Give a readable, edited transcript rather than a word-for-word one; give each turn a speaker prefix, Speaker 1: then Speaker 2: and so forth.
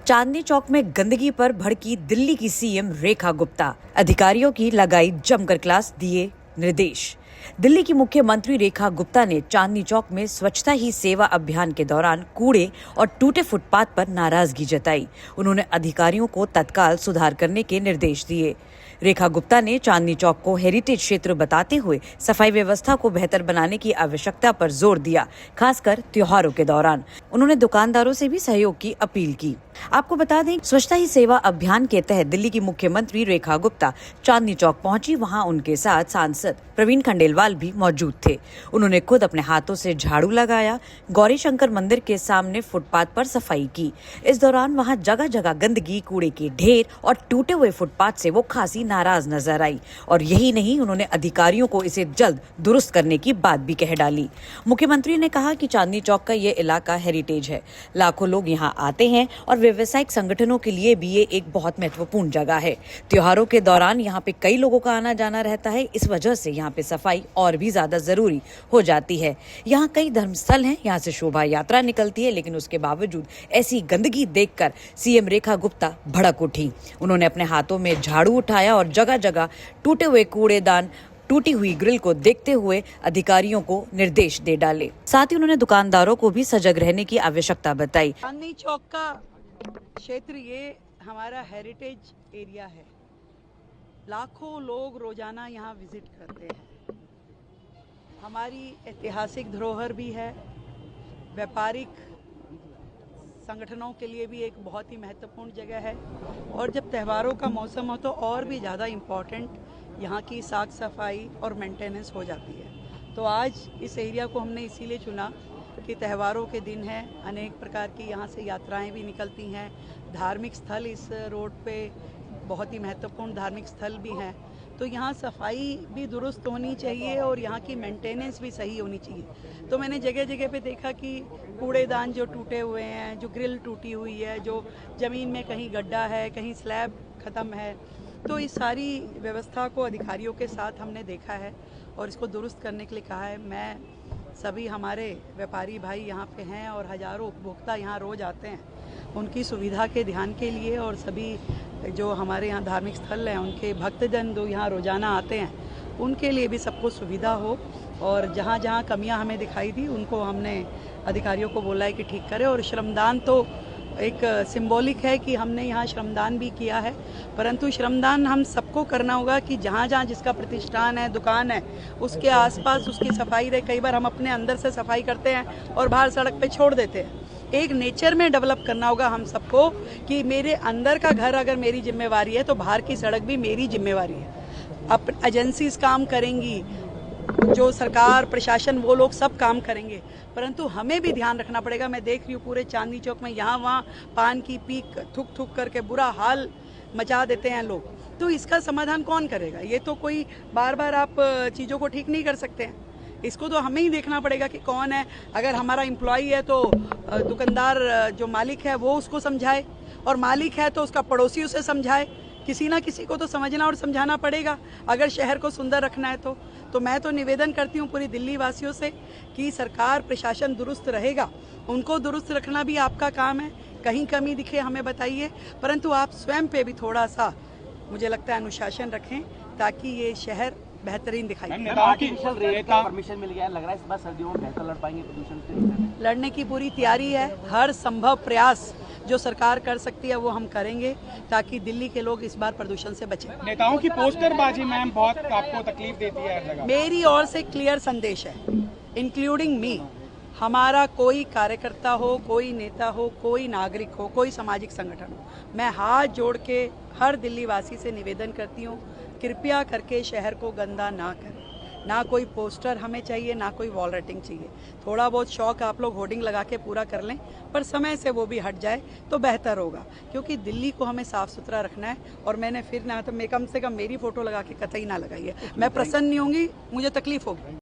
Speaker 1: चांदनी चौक में गंदगी पर भड़की दिल्ली की सीएम रेखा गुप्ता। अधिकारियों की लगाई जमकर क्लास, दिए निर्देश। दिल्ली की मुख्यमंत्री रेखा गुप्ता ने चांदनी चौक में स्वच्छता ही सेवा अभियान के दौरान कूड़े और टूटे फुटपाथ पर नाराजगी जताई। उन्होंने अधिकारियों को तत्काल सुधार करने के निर्देश दिए। रेखा गुप्ता ने चांदनी चौक को हेरिटेज क्षेत्र बताते हुए सफाई व्यवस्था को बेहतर बनाने की आवश्यकता पर जोर दिया, खासकर त्योहारों के दौरान। उन्होंने दुकानदारों से भी सहयोग की अपील की। आपको बता दें, स्वच्छता ही सेवा अभियान के तहत दिल्ली की मुख्यमंत्री रेखा गुप्ता चांदनी चौक पहुंची। वहां उनके साथ सांसद प्रवीण खंडेलवाल भी मौजूद थे। उन्होंने खुद अपने हाथों से झाड़ू लगाया, गौरी शंकर मंदिर के सामने फुटपाथ पर सफाई की। इस दौरान वहां जगह जगह गंदगी, कूड़े के ढेर और टूटे हुए फुटपाथ से वो खासी नाराज नजर आई। और यही नहीं, उन्होंने अधिकारियों को इसे जल्द दुरुस्त करने की बात भी कह डाली। मुख्यमंत्री ने कहा कि चांदनी चौक का ये इलाका हेरिटेज है, लाखों लोग यहाँ आते हैं और व्यावसायिक संगठनों के लिए भी ये एक बहुत महत्वपूर्ण जगह है। त्योहारों के दौरान यहाँ पे कई लोगों का आना जाना रहता है, इस वजह से यहाँ पे सफाई और भी ज्यादा जरूरी हो जाती है। यहाँ कई धर्मस्थल हैं, यहाँ से शोभा यात्रा निकलती है, लेकिन उसके बावजूद ऐसी गंदगी देखकर सीएम रेखा गुप्ता भड़क उठी। उन्होंने अपने हाथों में झाड़ू उठाया और जगह जगह टूटे हुए कूड़ेदान, टूटी हुई ग्रिल को देखते हुए अधिकारियों को निर्देश दे डाले। साथ ही उन्होंने दुकानदारों को भी सजग रहने की आवश्यकता बताई।
Speaker 2: चांदनी चौक का क्षेत्र ये हमारा हेरिटेज एरिया है। लाखों लोग रोजाना यहाँ विजिट करते हैं। हमारी ऐतिहासिक धरोहर भी है, व्यापारिक संगठनों के लिए भी एक बहुत ही महत्वपूर्ण जगह है। और जब त्योहारों का मौसम हो तो और भी ज़्यादा इम्पॉर्टेंट यहाँ की साफ सफाई और मेंटेनेंस हो जाती है। तो आज इस एरिया को हमने इसीलिए चुना कि त्योहारों के दिन हैं, अनेक प्रकार की यहाँ से यात्राएं भी निकलती हैं। धार्मिक स्थल इस रोड पे बहुत ही महत्वपूर्ण धार्मिक स्थल भी हैं। तो यहाँ सफाई भी दुरुस्त होनी चाहिए और यहाँ की मेंटेनेंस भी सही होनी चाहिए। तो मैंने जगह जगह पे देखा कि कूड़ेदान जो टूटे हुए हैं, जो ग्रिल टूटी हुई है, जो ज़मीन में कहीं गड्ढा है, कहीं स्लैब ख़त्म है, तो इस सारी व्यवस्था को अधिकारियों के साथ हमने देखा है और इसको दुरुस्त करने के लिए कहा है। मैं सभी हमारे व्यापारी भाई यहाँ पे हैं और हज़ारों उपभोक्ता यहाँ रोज़ आते हैं, उनकी सुविधा के ध्यान के लिए, और सभी जो हमारे यहाँ धार्मिक स्थल हैं उनके भक्तजन जो यहाँ रोज़ाना आते हैं उनके लिए भी सबको सुविधा हो। और जहाँ जहाँ कमियाँ हमें दिखाई दी उनको हमने अधिकारियों को बोला है कि ठीक करें। और श्रमदान तो एक सिंबॉलिक है कि हमने यहाँ श्रमदान भी किया है, परंतु श्रमदान हम सबको करना होगा कि जहाँ जहाँ जिसका प्रतिष्ठान है, दुकान है, उसके आसपास उसकी सफाई रहे। कई बार हम अपने अंदर से सफाई करते हैं और बाहर सड़क पे छोड़ देते हैं। एक नेचर में डेवलप करना होगा हम सबको कि मेरे अंदर का घर अगर मेरी जिम्मेवारी है तो बाहर की सड़क भी मेरी जिम्मेवारी है। अब एजेंसीज काम करेंगी, जो सरकार प्रशासन वो लोग सब काम करेंगे, परंतु हमें भी ध्यान रखना पड़ेगा। मैं देख रही हूँ पूरे चांदनी चौक में यहाँ वहाँ पान की पीक थूक थूक करके बुरा हाल मचा देते हैं लोग। तो इसका समाधान कौन करेगा? ये तो कोई बार बार आप चीज़ों को ठीक नहीं कर सकते हैं। इसको तो हमें ही देखना पड़ेगा कि कौन है। अगर हमारा एम्प्लॉई है तो दुकानदार जो मालिक है वो उसको समझाए, और मालिक है तो उसका पड़ोसी उसे समझाए। किसी ना किसी को तो समझना और समझाना पड़ेगा अगर शहर को सुंदर रखना है तो मैं तो निवेदन करती हूँ पूरी दिल्ली वासियों से कि सरकार प्रशासन दुरुस्त रहेगा, उनको दुरुस्त रखना भी आपका काम है। कहीं कमी दिखे हमें बताइए, परंतु आप स्वयं पे भी थोड़ा सा मुझे लगता है अनुशासन रखें ताकि ये शहर बेहतरीन दिखाई दे।
Speaker 3: परमिशन मिल गया, लग रहा है इस बार सर्दियों में बेहतर लड़ पाएंगे प्रदूषण से।
Speaker 2: लड़ने की पूरी तैयारी है। हर संभव प्रयास जो सरकार कर सकती है वो हम करेंगे ताकि दिल्ली के लोग इस बार प्रदूषण से बचें।
Speaker 4: नेताओं की पोस्टरबाजी मैम बहुत आपको तकलीफ देती है हर जगह।
Speaker 2: मेरी ओर से क्लियर संदेश है, इंक्लूडिंग मी। हमारा कोई कार्यकर्ता हो, कोई नेता हो, कोई नागरिक हो, कोई सामाजिक संगठन हो, मैं हाथ जोड़ के हर दिल्ली वासी से निवेदन करती हूँ, कृपया करके शहर को गंदा ना करें। ना कोई पोस्टर हमें चाहिए, ना कोई वॉल राइटिंग चाहिए। थोड़ा बहुत शौक आप लोग होर्डिंग लगा के पूरा कर लें, पर समय से वो भी हट जाए तो बेहतर होगा, क्योंकि दिल्ली को हमें साफ सुथरा रखना है। और मैंने फिर ना तो मैं कम से कम मेरी फोटो लगा के कतई ना लगाई है। मैं प्रसन्न नहीं होंगी, मुझे तकलीफ होगी।